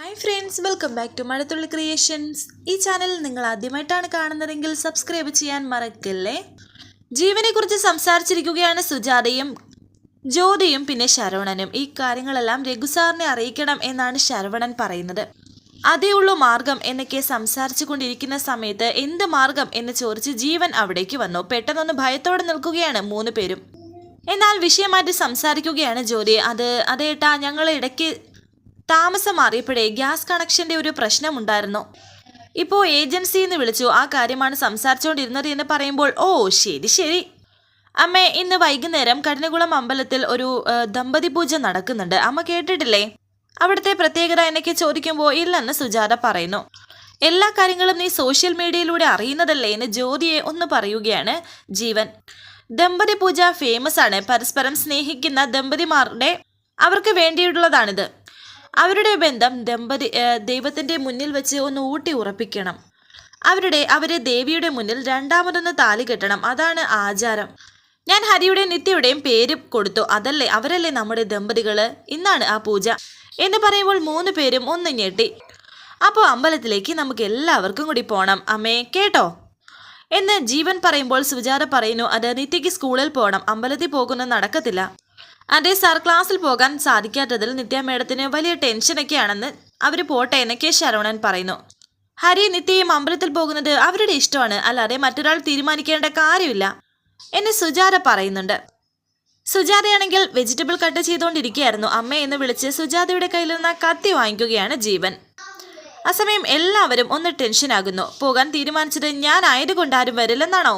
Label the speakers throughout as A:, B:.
A: Hi friends, welcome back to Mazhathulli creations. ഈ channel നിങ്ങൾ ആദ്യമായിട്ടാണ് കാണുന്നതെങ്കിൽ സബ്സ്ക്രൈബ് ചെയ്യാൻ മറക്കല്ലേ. ജീവനെക്കുറിച്ച് സംസാരിച്ചിരിക്കുകയാണ് സുജാതയും ജ്യോതിയും പിന്നെ ശരവണനും. ഈ കാര്യങ്ങളെല്ലാം രഘുസാറിനെ അറിയിക്കണം എന്നാണ് ശരവണൻ പറയുന്നത്. അതേ ഉള്ളൂ മാർഗം എന്നൊക്കെ സംസാരിച്ചു കൊണ്ടിരിക്കുന്ന സമയത്ത് എന്ത് മാർഗം എന്ന് ചോദിച്ച് ജീവൻ അവിടേക്ക് വന്നു. പെട്ടെന്നൊന്ന് ഭയത്തോടെ നിൽക്കുകയാണ് മൂന്ന് പേരും. എന്നാൽ വിഷയം മാറ്റി സംസാരിക്കുകയാണ് ജ്യോതി. അതേട്ടാ, ഞങ്ങൾ ഇടയ്ക്ക് താമസം മാറിയപ്പോഴേ ഗ്യാസ് കണക്ഷൻ്റെ ഒരു പ്രശ്നമുണ്ടായിരുന്നു. ഇപ്പോൾ ഏജൻസിയിൽ നിന്ന് വിളിച്ചു, ആ കാര്യമാണ് സംസാരിച്ചുകൊണ്ടിരുന്നത് എന്ന് പറയുമ്പോൾ, ഓ ശരി അമ്മേ, ഇന്ന് വൈകുന്നേരം കഠിനകുളം അമ്പലത്തിൽ ഒരു ദമ്പതി പൂജ നടക്കുന്നുണ്ട്, അമ്മ കേട്ടിട്ടില്ലേ? അവിടുത്തെ പ്രത്യേകത എന്നൊക്കെ ചോദിക്കുമ്പോൾ ഇല്ലെന്ന് സുജാത പറയുന്നു. എല്ലാ കാര്യങ്ങളും നീ സോഷ്യൽ മീഡിയയിലൂടെ അറിയുന്നതല്ലേ എന്ന് ജ്യോതിയെ ഒന്ന് പറയുകയാണ് ജീവൻ. ദമ്പതി പൂജ ഫേമസ് ആണ്. പരസ്പരം സ്നേഹിക്കുന്ന ദമ്പതിമാരുടെ അവർക്ക് വേണ്ടിയിട്ടുള്ളതാണിത്. അവരുടെ ബന്ധം ദൈവത്തിൻ്റെ മുന്നിൽ വെച്ച് ഒന്ന് ഊട്ടി ഉറപ്പിക്കണം. അവരെ ദേവിയുടെ മുന്നിൽ രണ്ടാമതൊന്ന് താലി കെട്ടണം. അതാണ് ആചാരം. ഞാൻ ഹരിയുടെയും നിത്യയുടെയും പേര് കൊടുത്തു. അവരല്ലേ നമ്മുടെ ദമ്പതികൾ. ഇന്നാണ് ആ പൂജ എന്ന് പറയുമ്പോൾ മൂന്ന് പേരും ഒന്ന് ഞെട്ടി. അപ്പോൾ അമ്പലത്തിലേക്ക് നമുക്ക് എല്ലാവർക്കും കൂടി പോകണം അമ്മേ, കേട്ടോ എന്ന് ജീവൻ പറയുമ്പോൾ സുജാത പറയുന്നു, അത് നിത്യയ്ക്ക് സ്കൂളിൽ പോകണം, അമ്പലത്തിൽ പോകുന്നത് നടക്കത്തില്ല. അതെ സാർ, ക്ലാസ്സിൽ പോകാൻ സാധിക്കാത്തതിൽ നിത്യ മേഡത്തിന് വലിയ ടെൻഷനൊക്കെയാണെന്ന്. അവർ പോട്ടെ എന്നൊക്കെ ശരവണൻ പറയുന്നു. ഹരി നിത്യയും അമ്പലത്തിൽ പോകുന്നത് അവരുടെ ഇഷ്ടമാണ്, അല്ലാതെ മറ്റൊരാൾ തീരുമാനിക്കേണ്ട കാര്യമില്ല എന്ന് സുജാത പറയുന്നുണ്ട്. സുജാതയാണെങ്കിൽ വെജിറ്റബിൾ കട്ട് ചെയ്തുകൊണ്ടിരിക്കുകയായിരുന്നു. അമ്മ എന്ന് വിളിച്ച് സുജാതയുടെ കയ്യിൽ നിന്ന് കത്തി വാങ്ങിക്കുകയാണ് ജീവൻ. ആ സമയം എല്ലാവരും ഒന്ന് ടെൻഷനാകുന്നു. പോകാൻ തീരുമാനിച്ചത് ഞാൻ ആയതുകൊണ്ട് ആരും വരില്ലെന്നാണോ?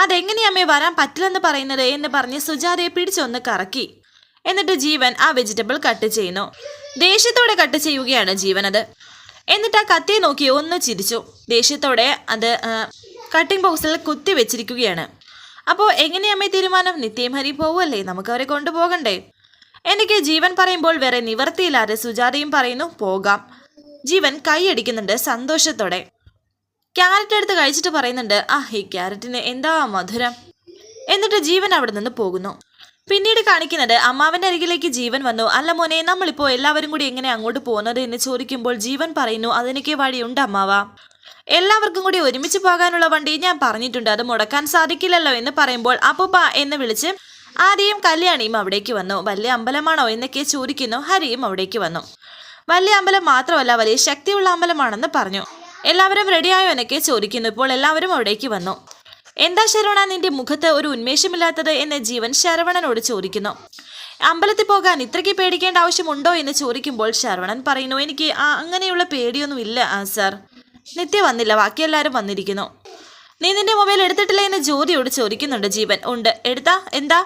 A: അതെങ്ങനെയമ്മേ വരാൻ പറ്റില്ലെന്ന് പറയുന്നത് എന്ന് പറഞ്ഞ് സുജാതയെ പിടിച്ചൊന്ന് കറക്കി. എന്നിട്ട് ജീവൻ ആ വെജിറ്റബിൾ കട്ട് ചെയ്യുന്നു. ദേഷ്യത്തോടെ കട്ട് ചെയ്യുകയാണ് ജീവൻ. എന്നിട്ട് ആ കത്തിയെ നോക്കി ഒന്ന് ചിരിച്ചു. ദേഷ്യത്തോടെ അത് കട്ടിംഗ് ബോക്സിൽ കുത്തി വെച്ചിരിക്കുകയാണ്. അപ്പോൾ എങ്ങനെയമ്മേ തീരുമാനം? നിത്യയും ഹരി പോവല്ലേ, നമുക്ക് അവരെ കൊണ്ടുപോകണ്ടേ? എനിക്ക് ജീവൻ പറയുമ്പോൾ വേറെ നിവർത്തിയില്ലാതെ സുജാതയും പറയുന്നു പോകാം. ജീവൻ കൈയടിക്കുന്നുണ്ട് സന്തോഷത്തോടെ. ക്യാരറ്റ് എടുത്ത് കഴിച്ചിട്ട് പറയുന്നുണ്ട്, ഈ ക്യാരറ്റിന് എന്താ മധുരം. എന്നിട്ട് ജീവൻ അവിടെ നിന്ന് പോകുന്നു. പിന്നീട് കാണിക്കുന്നത് അമ്മാവന്റെ അരികിലേക്ക് ജീവൻ വന്നു. അല്ല മോനെ, നമ്മളിപ്പോൾ എല്ലാവരും കൂടി എങ്ങനെ അങ്ങോട്ട് പോകുന്നത് എന്ന് ചോദിക്കുമ്പോൾ ജീവൻ പറയുന്നു, അതിനൊക്കെ വഴിയുണ്ട് അമ്മാവ. എല്ലാവർക്കും കൂടി ഒരുമിച്ച് പോകാനുള്ള വണ്ടി ഞാൻ പറഞ്ഞിട്ടുണ്ട്, അത് മുടക്കാൻ സാധിക്കില്ലല്ലോ എന്ന് പറയുമ്പോൾ അപ്പൂപ്പ എന്ന് വിളിച്ച് ആദ്യം കല്യാണിയും അവിടേക്ക് വന്നു. വലിയ അമ്പലമാണോ എന്നൊക്കെ ചോദിക്കുന്നു. ഹരിയും അവിടേക്ക് വന്നു. വലിയ അമ്പലം മാത്രമല്ല, വലിയ ശക്തിയുള്ള അമ്പലമാണെന്ന് പറഞ്ഞു. എല്ലാവരും റെഡിയായോ എന്നൊക്കെ ചോദിക്കുന്നു. ഇപ്പോൾ എല്ലാവരും അവിടേക്ക് വന്നു. എന്താ ശരവണ നിന്റെ മുഖത്ത് ഒരു ഉന്മേഷമില്ലാത്തത് എന്ന് ജീവൻ ശരവണനോട് ചോദിക്കുന്നു. അമ്പലത്തിൽ പോകാൻ ഇത്രയ്ക്ക് പേടിക്കേണ്ട ആവശ്യമുണ്ടോ എന്ന് ചോദിക്കുമ്പോൾ ശരവണൻ പറയുന്നു, എനിക്ക് അങ്ങനെയുള്ള പേടിയൊന്നും ഇല്ല സാർ. നിത്യ വന്നില്ല, ബാക്കി എല്ലാവരും വന്നിരിക്കുന്നു. നീ നിന്റെ മൊബൈൽ എടുത്തിട്ടില്ല എന്ന് ജ്യോതിയോട് ചോദിക്കുന്നുണ്ട് ജീവൻ. ഉണ്ട്, എടുത്താ എന്താ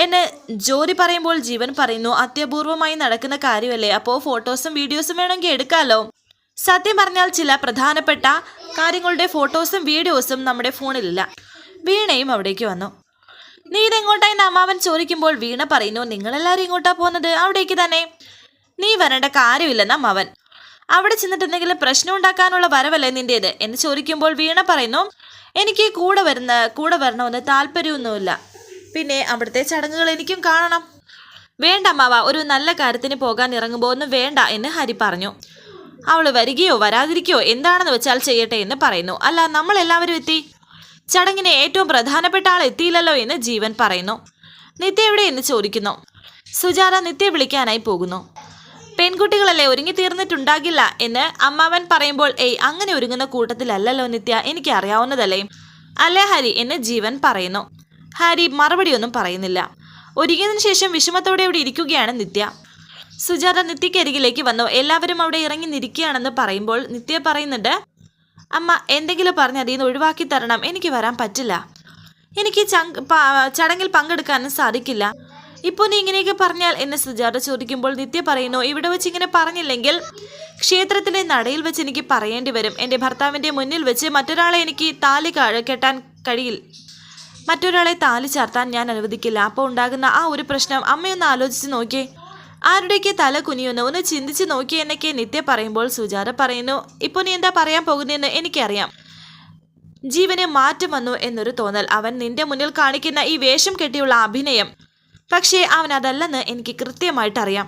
A: എന്ന് ജ്യോതി പറയുമ്പോൾ ജീവൻ പറയുന്നു, അത്യപൂർവമായി നടക്കുന്ന കാര്യമല്ലേ, അപ്പോൾ ഫോട്ടോസും വീഡിയോസും വേണമെങ്കിൽ എടുക്കാമല്ലോ. സത്യം പറഞ്ഞാൽ ചില പ്രധാനപ്പെട്ട കാര്യങ്ങളുടെ ഫോട്ടോസും വീഡിയോസും നമ്മുടെ ഫോണിലില്ല. വീണയും അവിടേക്ക് വന്നു. നീ ഇതെങ്ങോട്ടായെന്ന് അമ്മാവൻ ചോദിക്കുമ്പോൾ വീണ പറയുന്നു, നിങ്ങളെല്ലാവരും ഇങ്ങോട്ടാ പോകുന്നത്, അവിടേക്ക് തന്നെ. നീ വരേണ്ട കാര്യമില്ലെന്ന് അമ്മാവൻ. അവിടെ ചെന്നിട്ട് എന്തെങ്കിലും പ്രശ്നം ഉണ്ടാക്കാനുള്ള വരവല്ലേ നിന്റേത് എന്ന് ചോദിക്കുമ്പോൾ വീണ പറയുന്നു, എനിക്ക് കൂടെ വരണമെന്ന് താല്പര്യമൊന്നുമില്ല, പിന്നെ അവിടുത്തെ ചടങ്ങുകൾ എനിക്കും കാണണം. വേണ്ട അമ്മാവ, ഒരു നല്ല കാര്യത്തിന് പോകാൻ ഇറങ്ങുമ്പോൾ ഒന്നും വേണ്ട എന്ന് ഹരി പറഞ്ഞു. അവൾ വരികയോ വരാതിരിക്കുകയോ എന്താണെന്ന് വെച്ചാൽ ചെയ്യട്ടെ എന്ന് പറയുന്നു. അല്ല, നമ്മളെല്ലാവരും എത്തി, ചടങ്ങിന് ഏറ്റവും പ്രധാനപ്പെട്ട ആൾ എത്തിയില്ലല്ലോ എന്ന് ജീവൻ പറയുന്നു. നിത്യ എവിടെ എന്ന് ചോദിക്കുന്നു. സുജാത നിത്യ വിളിക്കാനായി പോകുന്നു. പെൺകുട്ടികളല്ലേ, ഒരുങ്ങി തീർന്നിട്ടുണ്ടാകില്ല എന്ന് അമ്മാവൻ പറയുമ്പോൾ, അങ്ങനെ ഒരുങ്ങുന്ന കൂട്ടത്തിലല്ലല്ലോ നിത്യ, എനിക്ക് അറിയാവുന്നതല്ലേ അല്ലേ ഹരി എന്ന് ജീവൻ പറയുന്നു. ഹരി മറുപടിയൊന്നും പറയുന്നില്ല. ഒരുങ്ങിയതിനു ശേഷം വിഷമത്തോടെ അവിടെ ഇരിക്കുകയാണ് നിത്യ. സുജാത നിത്യയ്ക്ക് അരികിലേക്ക് വന്നു. എല്ലാവരും അവിടെ ഇറങ്ങി നിൽക്കുകയാണെന്ന് പറയുമ്പോൾ നിത്യ പറയുന്നുണ്ട്, അമ്മ എന്തെങ്കിലും പറഞ്ഞ് അതിൽ നിന്ന് ഒഴിവാക്കി തരണം, എനിക്ക് വരാൻ പറ്റില്ല, എനിക്ക് ചടങ്ങിൽ പങ്കെടുക്കാനും സാധിക്കില്ല. ഇപ്പോൾ നീ ഇങ്ങനെയൊക്കെ പറഞ്ഞാൽ എന്ന് സുജാത ചോദിക്കുമ്പോൾ നിത്യ പറയുന്നു, ഇവിടെ വെച്ച് ഇങ്ങനെ പറഞ്ഞില്ലെങ്കിൽ ക്ഷേത്രത്തിലെ നടയിൽ വെച്ച് എനിക്ക് പറയേണ്ടി വരും. എൻ്റെ ഭർത്താവിൻ്റെ മുന്നിൽ വെച്ച് മറ്റൊരാളെ എനിക്ക് താലി കെട്ടാൻ കഴിയില്ല, മറ്റൊരാളെ താലി ചാർത്താൻ ഞാൻ അനുവദിക്കില്ല. അപ്പോൾ ഉണ്ടാകുന്ന ആ ഒരു പ്രശ്നം അമ്മയൊന്ന് ആലോചിച്ച് നോക്കിയേ, ആരുടെയൊക്കെ തല കുനിയൊന്ന് ഒന്ന് ചിന്തിച്ച് നോക്കി എന്നൊക്കെ നിത്യ പറയുമ്പോൾ സുജാത പറയുന്നു, ഇപ്പോൾ നീ എന്താ പറയാൻ പോകുന്നതെന്ന് എനിക്കറിയാം. ജീവന് മാറ്റം വന്നു എന്നൊരു തോന്നൽ, അവൻ നിന്റെ മുന്നിൽ കാണിക്കുന്ന ഈ വേഷം കെട്ടിയുള്ള അഭിനയം, പക്ഷേ അവൻ അതല്ലെന്ന് എനിക്ക് കൃത്യമായിട്ടറിയാം.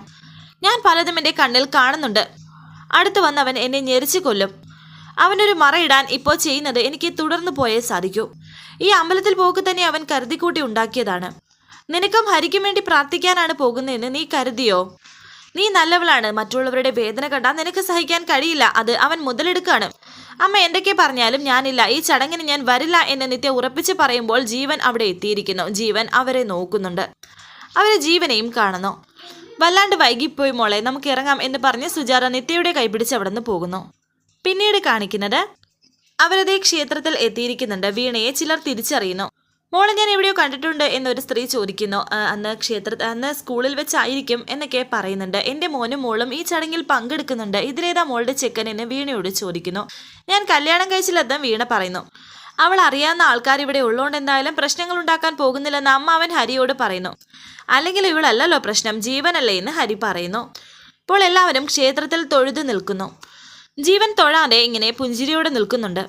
A: ഞാൻ പലതും എൻ്റെ കണ്ണിൽ കാണുന്നുണ്ട്. അടുത്ത് വന്ന് അവൻ എന്നെ ഞെരിച്ചു കൊല്ലും. അവനൊരു മറയിടാൻ ഇപ്പോൾ ചെയ്യുന്നത് എനിക്ക് തുടർന്നു പോയേ സാധിക്കൂ. ഈ അമ്പലത്തിൽ പോക്ക് തന്നെ അവൻ കരുതിക്കൂട്ടി ഉണ്ടാക്കിയതാണ്. നിനക്കും ഹരിക്കും വേണ്ടി പ്രാർത്ഥിക്കാനാണ് പോകുന്നതെന്ന് നീ കരുതിയോ? നീ നല്ലവളാണ്. മറ്റുള്ളവരുടെ വേദന കണ്ടാൽ നിനക്ക് സഹിക്കാൻ കഴിയില്ല. അത് അവൻ മുതലെടുക്കാണ്. അമ്മ എന്തൊക്കെ പറഞ്ഞാലും ഞാനില്ല. ഈ ചടങ്ങിന് ഞാൻ വരില്ല എന്ന് നിത്യ ഉറപ്പിച്ച് പറയുമ്പോൾ ജീവൻ അവിടെ എത്തിയിരിക്കുന്നു. ജീവൻ അവരെ നോക്കുന്നുണ്ട്. അവരെ ജീവനെയും കാണുന്നു. വല്ലാണ്ട് വൈകിപ്പോയി മോളെ, നമുക്ക് ഇറങ്ങാം എന്ന് പറഞ്ഞ് സുജാത നിത്യയുടെ കൈപിടിച്ച് അവിടെ നിന്ന് പോകുന്നു. പിന്നീട് കാണിക്കുന്നത് അവരതേ ക്ഷേത്രത്തിൽ എത്തിയിരിക്കുന്നുണ്ട്. വീണയെ ചിലർ തിരിച്ചറിയുന്നു. മോളെ ഞാൻ എവിടെയോ കണ്ടിട്ടുണ്ട് എന്നൊരു സ്ത്രീ ചോദിക്കുന്നു. അന്ന് സ്കൂളിൽ വെച്ചായിരിക്കും എന്നൊക്കെ പറയുന്നുണ്ട്. എൻ്റെ മോനും മോളും ഈ ചടങ്ങിൽ പങ്കെടുക്കുന്നുണ്ട്. ഇതിലേതാ മോളുടെ ചെക്കൻ എന്ന് വീണയോട് ചോദിക്കുന്നു. ഞാൻ കല്യാണം കഴിച്ചില്ലെന്ന് വീണ പറയുന്നു. അവൾ അറിയാവുന്ന ആൾക്കാർ ഇവിടെ ഉള്ളതുകൊണ്ട് എന്തായാലും പ്രശ്നങ്ങൾ ഉണ്ടാക്കാൻ പോകുന്നില്ലെന്ന് അവൻ ഹരിയോട് പറയുന്നു. അല്ലെങ്കിൽ ഇവളല്ലല്ലോ പ്രശ്നം, ജീവനല്ലേ എന്ന് ഹരി പറയുന്നു. ഇപ്പോൾ എല്ലാവരും ക്ഷേത്രത്തിൽ തൊഴുതു നിൽക്കുന്നു. ജീവൻ തൊഴാതെ ഇങ്ങനെ പുഞ്ചിരിയോടെ നിൽക്കുന്നുണ്ട്.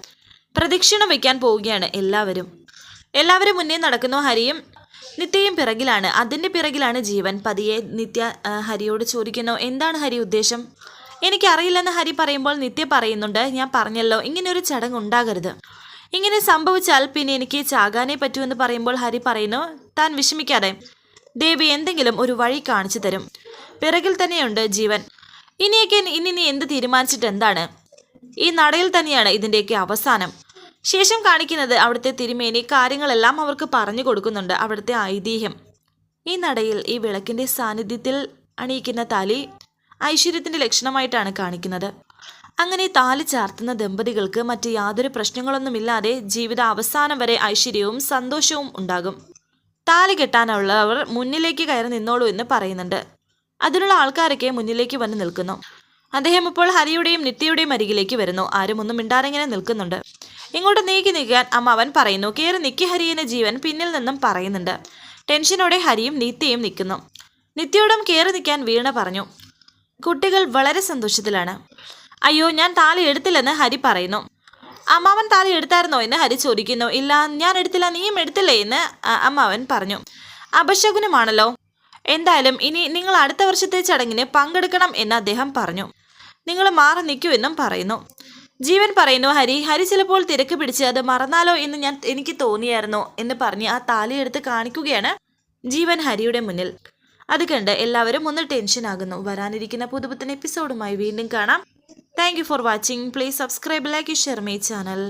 A: പ്രദക്ഷിണം വയ്ക്കാൻ പോവുകയാണ് എല്ലാവരും മുന്നേ നടക്കുന്നു. ഹരിയും നിത്യയും പിറകിലാണ്. അതിൻ്റെ പിറകിലാണ് ജീവൻ. പതിയെ നിത്യ ഹരിയോട് ചോദിക്കുന്നു, എന്താണ് ഹരി ഉദ്ദേശം? എനിക്കറിയില്ലെന്ന് ഹരി പറയുമ്പോൾ നിത്യ പറയുന്നുണ്ട്, ഞാൻ പറഞ്ഞല്ലോ ഇങ്ങനെയൊരു ചടങ്ങ് ഉണ്ടാകരുത്. ഇങ്ങനെ സംഭവിച്ചാൽ പിന്നെ എനിക്ക് ചാകാനേ പറ്റൂ എന്ന് പറയുമ്പോൾ ഹരി പറയുന്നു, താൻ വിഷമിക്കാതെ, ദേവി എന്തെങ്കിലും ഒരു വഴി കാണിച്ചു തരും. പിറകിൽ തന്നെയുണ്ട് ജീവൻ. ഇനി നീ എന്ത് തീരുമാനിച്ചിട്ട് എന്താണ്? ഈ നടയിൽ തന്നെയാണ് ഇതിൻ്റെയൊക്കെ അവസാനം. ശേഷം കാണിക്കുന്നത് അവിടുത്തെ തിരുമേനി കാര്യങ്ങളെല്ലാം അവർക്ക് പറഞ്ഞു കൊടുക്കുന്നുണ്ട്. അവിടുത്തെ ഐതിഹ്യം, ഈ നടയിൽ ഈ വിളക്കിൻ്റെ സാന്നിധ്യത്തിൽ അണിയിക്കുന്ന താലി ഐശ്വര്യത്തിൻ്റെ ലക്ഷണമായിട്ടാണ് കാണിക്കുന്നത്. അങ്ങനെ താലി ചാർത്തുന്ന ദമ്പതികൾക്ക് മറ്റ് യാതൊരു പ്രശ്നങ്ങളൊന്നുമില്ലാതെ ജീവിത അവസാനം വരെ ഐശ്വര്യവും സന്തോഷവും ഉണ്ടാകും. താലി കെട്ടാനുള്ളവർ മുന്നിലേക്ക് കയറി നിന്നോളൂ എന്ന് പറയുന്നുണ്ട്. അതിനുള്ള ആൾക്കാരൊക്കെ മുന്നിലേക്ക് വന്ന് നിൽക്കുന്നു. അദ്ദേഹം ഇപ്പോൾ ഹരിയുടെയും നിത്യയുടെയും അരികിലേക്ക് വരുന്നു. ആരും ഒന്നും മിണ്ടാറിങ്ങനെ നിൽക്കുന്നുണ്ട്. ഇങ്ങോട്ട് നീക്കി നിൽക്കാൻ അവൻ പറയുന്നു. കയറി നിക്കി ഹരി എന്ന് ജീവൻ പിന്നിൽ നിന്നും പറയുന്നുണ്ട്. ടെൻഷനോടെ ഹരിയും നിത്യയും നിൽക്കുന്നു. നിത്യയോടും കയറി നിൽക്കാൻ വീണ പറഞ്ഞു. കുട്ടികൾ വളരെ സന്തോഷത്തിലാണ്. അയ്യോ, ഞാൻ താലി എടുത്തില്ലെന്ന് ഹരി പറയുന്നു. അമ്മാവൻ താലി എടുത്തായിരുന്നോ എന്ന് ഹരി ചോദിക്കുന്നു. ഇല്ല, ഞാൻ എടുത്തില്ല, നീയും എടുത്തില്ലേ എന്ന് അമ്മാവൻ പറഞ്ഞു. അപശകുനമാണല്ലോ. എന്തായാലും ഇനി നിങ്ങൾ അടുത്ത വർഷത്തെ ചടങ്ങിന് പങ്കെടുക്കണം എന്ന് അദ്ദേഹം പറഞ്ഞു. നിങ്ങൾ മാറി നിൽക്കൂ എന്നും പറയുന്നു. ജീവൻ പറയുന്നു, ഹരി ചിലപ്പോൾ തിരക്ക് പിടിച്ച് അത് മറന്നാലോ എന്ന് എനിക്ക് തോന്നിയായിരുന്നു എന്ന് പറഞ്ഞ് ആ താലി എടുത്ത് കാണിക്കുകയാണ് ജീവൻ ഹരിയുടെ മുന്നിൽ. അത് കണ്ട് എല്ലാവരും ഒന്ന് ടെൻഷനാകുന്നു. വരാനിരിക്കുന്ന പുതുപുത്തൻ എപ്പിസോഡുമായി വീണ്ടും കാണാം. Thank you for watching. Please subscribe, like, share my channel.